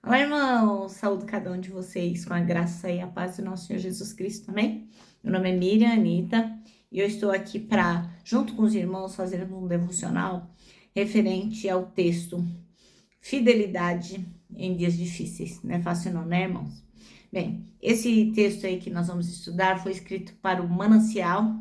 Olá, irmãos! Saúdo cada um de vocês com a graça e a paz do nosso Senhor Jesus Cristo, amém? Meu nome é Miriam Anita e eu estou aqui para, junto com os irmãos, fazermos um devocional referente ao texto Fidelidade em Dias Difíceis. Não é fácil não, né, irmãos? Bem, esse texto aí que nós vamos estudar foi escrito para o Manancial,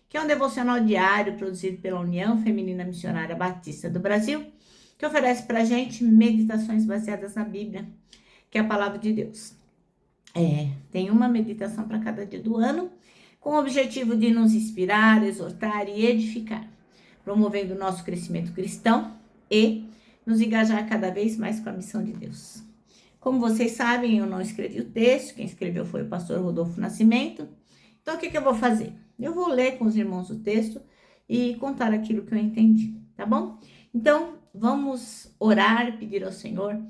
que é um devocional diário produzido pela União Feminina Missionária Batista do Brasil, que oferece para a gente meditações baseadas na Bíblia, que é a palavra de Deus. Tem uma meditação para cada dia do ano, com o objetivo de nos inspirar, exortar e edificar, promovendo o nosso crescimento cristão e nos engajar cada vez mais com a missão de Deus. Como vocês sabem, eu não escrevi o texto, quem escreveu foi o pastor Rodolfo Nascimento. Então, o que eu vou fazer? Eu vou ler com os irmãos o texto e contar aquilo que eu entendi, tá bom? Então, vamos orar e pedir ao Senhor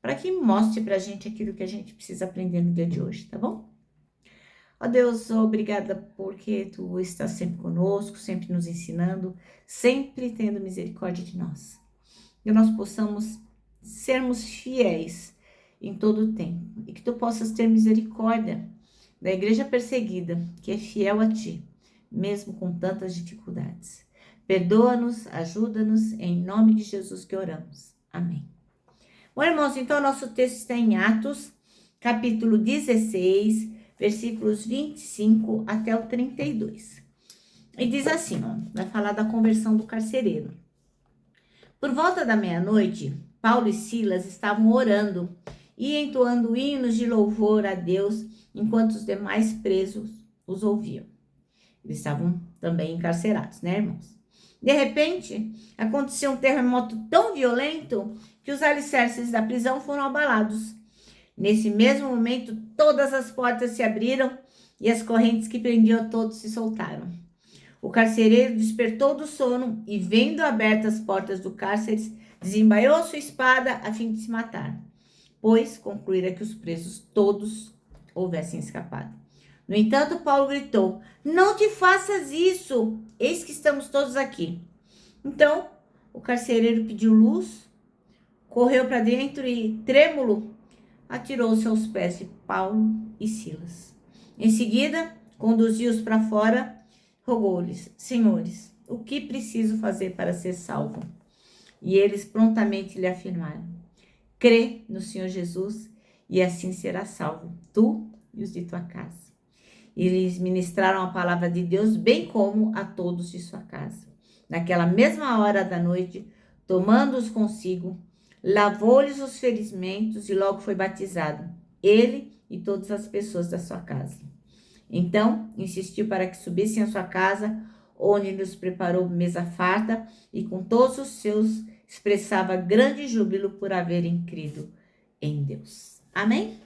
para que mostre para a gente aquilo que a gente precisa aprender no dia de hoje, tá bom? Ó Deus, obrigada porque Tu estás sempre conosco, sempre nos ensinando, sempre tendo misericórdia de nós. Que nós possamos sermos fiéis em todo o tempo e que Tu possas ter misericórdia da igreja perseguida, que é fiel a Ti, mesmo com tantas dificuldades. Perdoa-nos, ajuda-nos, em nome de Jesus que oramos. Amém. Bom, irmãos, então nosso texto está em Atos, capítulo 16, versículos 25 até o 32. E diz assim, vai falar da conversão do carcereiro. Por volta da meia-noite, Paulo e Silas estavam orando e entoando hinos de louvor a Deus, enquanto os demais presos os ouviam. Eles estavam também encarcerados, né, irmãos? De repente, aconteceu um terremoto tão violento que os alicerces da prisão foram abalados. Nesse mesmo momento, todas as portas se abriram e as correntes que prendiam a todos se soltaram. O carcereiro despertou do sono e, vendo abertas as portas do cárcere, desembaiou sua espada a fim de se matar, pois concluíra que os presos todos houvessem escapado. No entanto, Paulo gritou: "Não te faças isso! Eis que estamos todos aqui." Então, o carcereiro pediu luz, correu para dentro e, trêmulo, atirou-se aos pés de Paulo e Silas. Em seguida, conduziu-os para fora, rogou-lhes: "Senhores, o que preciso fazer para ser salvo?" E eles prontamente lhe afirmaram: "Crê no Senhor Jesus e assim serás salvo, tu e os de tua casa." E eles ministraram a palavra de Deus, bem como a todos de sua casa. Naquela mesma hora da noite, tomando-os consigo, lavou-lhes os ferimentos e logo foi batizado, ele e todas as pessoas da sua casa. Então, insistiu para que subissem à sua casa, onde nos preparou mesa farta, e com todos os seus expressava grande júbilo por haverem crido em Deus. Amém?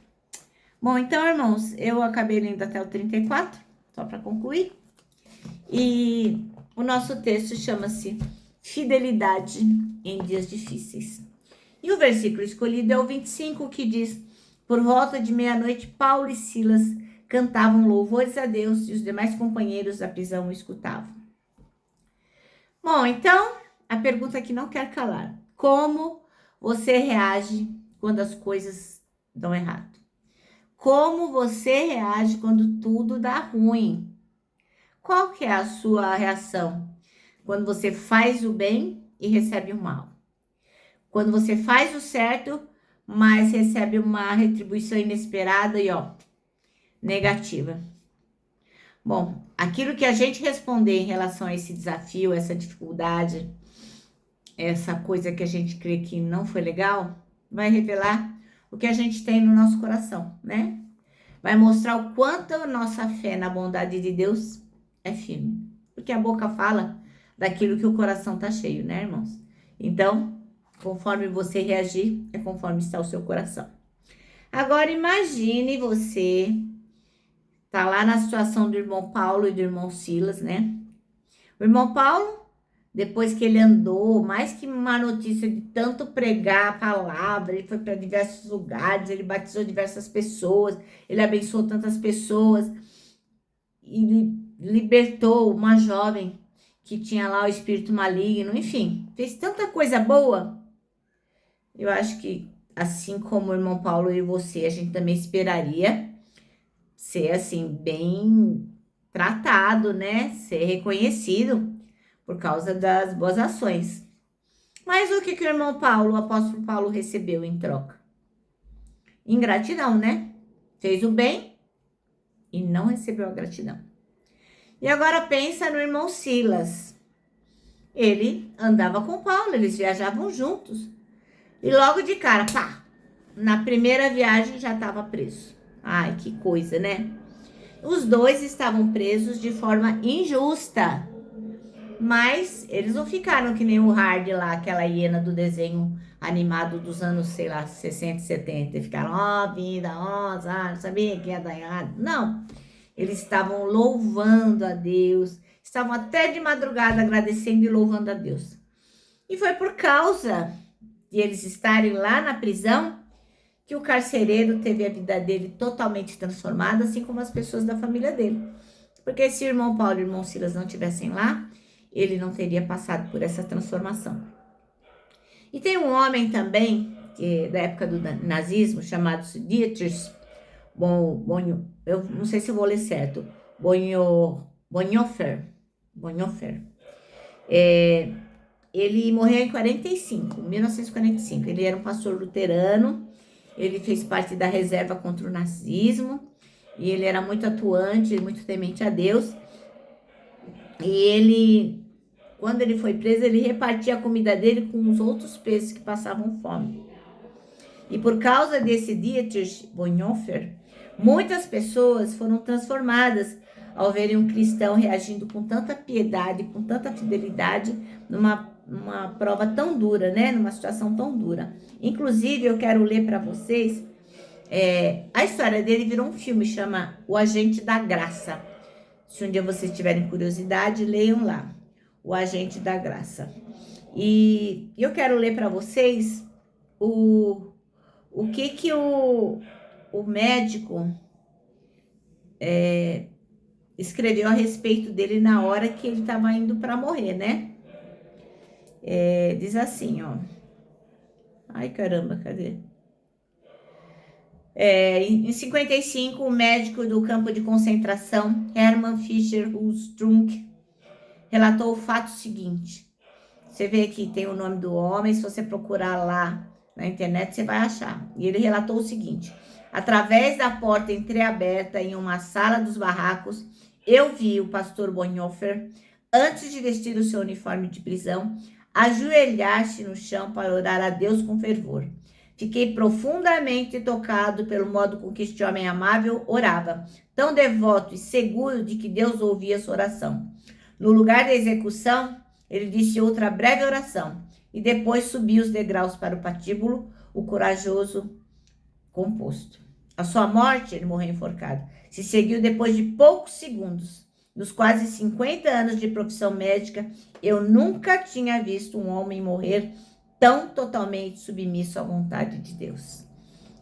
Bom, então, irmãos, eu acabei lendo até o 34, só para concluir. E o nosso texto chama-se Fidelidade em Dias Difíceis. E o versículo escolhido é o 25, que diz: "Por volta de meia-noite, Paulo e Silas cantavam louvores a Deus e os demais companheiros da prisão o escutavam." Bom, então, a pergunta que não quer calar: como você reage quando as coisas dão errado? Como você reage quando tudo dá ruim? Qual que é a sua reação quando você faz o bem e recebe o mal? Quando você faz o certo, mas recebe uma retribuição inesperada e, negativa. Bom, aquilo que a gente responder em relação a esse desafio, essa dificuldade, essa coisa que a gente crê que não foi legal, vai revelar o que a gente tem no nosso coração, né? Vai mostrar o quanto a nossa fé na bondade de Deus é firme. Porque a boca fala daquilo que o coração tá cheio, né, irmãos? Então, conforme você reagir, é conforme está o seu coração. Agora, imagine você tá lá na situação do irmão Paulo e do irmão Silas, né? O irmão Paulo, depois que ele andou, mais que uma notícia de tanto pregar a palavra, ele foi para diversos lugares, ele batizou diversas pessoas, ele abençoou tantas pessoas, e libertou uma jovem que tinha lá o espírito maligno, enfim, fez tanta coisa boa. Eu acho que assim como o irmão Paulo e você, a gente também esperaria ser assim bem tratado, né? Ser reconhecido por causa das boas ações. Mas o que que o irmão Paulo, o apóstolo Paulo, recebeu em troca? Ingratidão, né? Fez o bem e não recebeu a gratidão. E agora pensa no irmão Silas. Ele andava com Paulo, eles viajavam juntos. E logo de cara, pá, na primeira viagem já estava preso. Ai, que coisa, né? Os dois estavam presos de forma injusta. Mas eles não ficaram que nem o Hard lá, aquela hiena do desenho animado dos anos, sei lá, 60 e 70. E ficaram, ó, vida, ó, não sabia que ia dar errado. Não. Eles estavam louvando a Deus, estavam até de madrugada agradecendo e louvando a Deus. E foi por causa de eles estarem lá na prisão que o carcereiro teve a vida dele totalmente transformada, assim como as pessoas da família dele. Porque se o irmão Paulo e o irmão Silas não estivessem lá, ele não teria passado por essa transformação. E tem um homem também, da época do nazismo, chamado Dietrich Bonhoeffer, eu não sei se eu vou ler certo, Bonhoeffer. Ele morreu em 1945. Ele era um pastor luterano, ele fez parte da reserva contra o nazismo, e ele era muito atuante, muito temente a Deus. E ele, quando ele foi preso, ele repartia a comida dele com os outros presos que passavam fome. E por causa desse Dietrich Bonhoeffer, muitas pessoas foram transformadas ao verem um cristão reagindo com tanta piedade, com tanta fidelidade, numa prova tão dura, né? Numa situação tão dura. Inclusive, eu quero ler para vocês, a história dele virou um filme, chama O Agente da Graça. Se um dia vocês tiverem curiosidade, leiam lá, O Agente da Graça. E eu quero ler para vocês o que o médico escreveu a respeito dele na hora que ele estava indo para morrer, né? Diz assim, ó. Ai, caramba, cadê? Em 55, o médico do campo de concentração, Hermann Fischer Strunk, relatou o fato seguinte. Você vê aqui, tem o nome do homem, se você procurar lá na internet, você vai achar. E ele relatou o seguinte: através da porta entreaberta em uma sala dos barracos, eu vi o pastor Bonhoeffer, antes de vestir o seu uniforme de prisão, ajoelhar-se no chão para orar a Deus com fervor. Fiquei profundamente tocado pelo modo com que este homem amável orava, tão devoto e seguro de que Deus ouvia sua oração. No lugar da execução, ele disse outra breve oração e depois subiu os degraus para o patíbulo, o corajoso composto. A sua morte, ele morreu enforcado, se seguiu depois de poucos segundos. Nos quase 50 anos de profissão médica, eu nunca tinha visto um homem morrer tão totalmente submisso à vontade de Deus.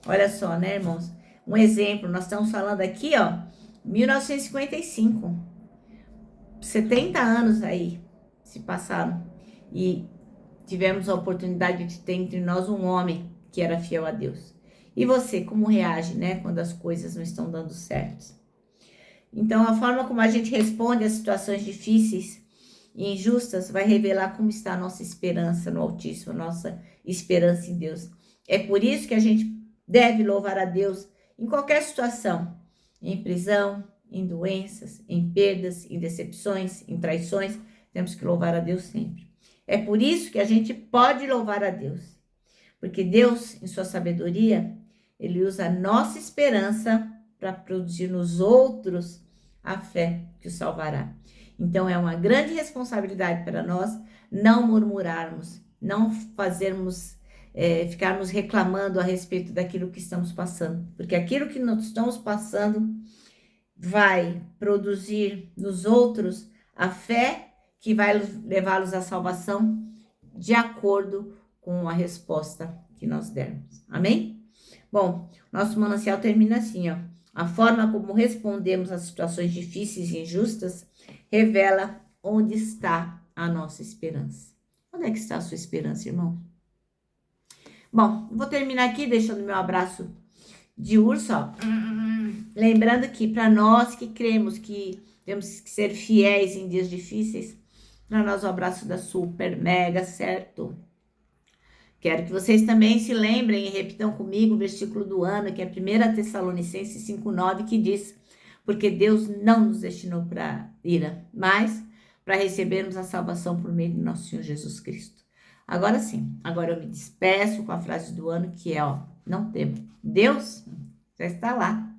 Olha só, né, irmãos? Um exemplo, nós estamos falando aqui, ó, 1955. 70 anos aí se passaram e tivemos a oportunidade de ter entre nós um homem que era fiel a Deus. E você, como reage, né, quando as coisas não estão dando certo? Então, a forma como a gente responde às situações difíceis e injustas vai revelar como está a nossa esperança no Altíssimo, a nossa esperança em Deus. É por isso que a gente deve louvar a Deus em qualquer situação, em prisão, em doenças, em perdas, em decepções, em traições, temos que louvar a Deus sempre. É por isso que a gente pode louvar a Deus, porque Deus, em sua sabedoria, ele usa a nossa esperança para produzir nos outros a fé que o salvará. Então é uma grande responsabilidade para nós não murmurarmos, não fazermos, ficarmos reclamando a respeito daquilo que estamos passando, porque aquilo que nós estamos passando vai produzir nos outros a fé que vai levá-los à salvação de acordo com a resposta que nós dermos. Amém? Bom, nosso manancial termina assim, ó. A forma como respondemos às situações difíceis e injustas revela onde está a nossa esperança. Onde é que está a sua esperança, irmão? Bom, vou terminar aqui deixando meu abraço de urso, ó. Lembrando que para nós que cremos que temos que ser fiéis em dias difíceis, para nós o abraço dá super, mega certo. Quero que vocês também se lembrem e repitam comigo o versículo do ano, que é 1 Tessalonicenses 5,9, que diz: porque Deus não nos destinou para ira, mas para recebermos a salvação por meio de nosso Senhor Jesus Cristo. Agora sim, agora eu me despeço com a frase do ano, que é, ó, não tema. Deus já está lá.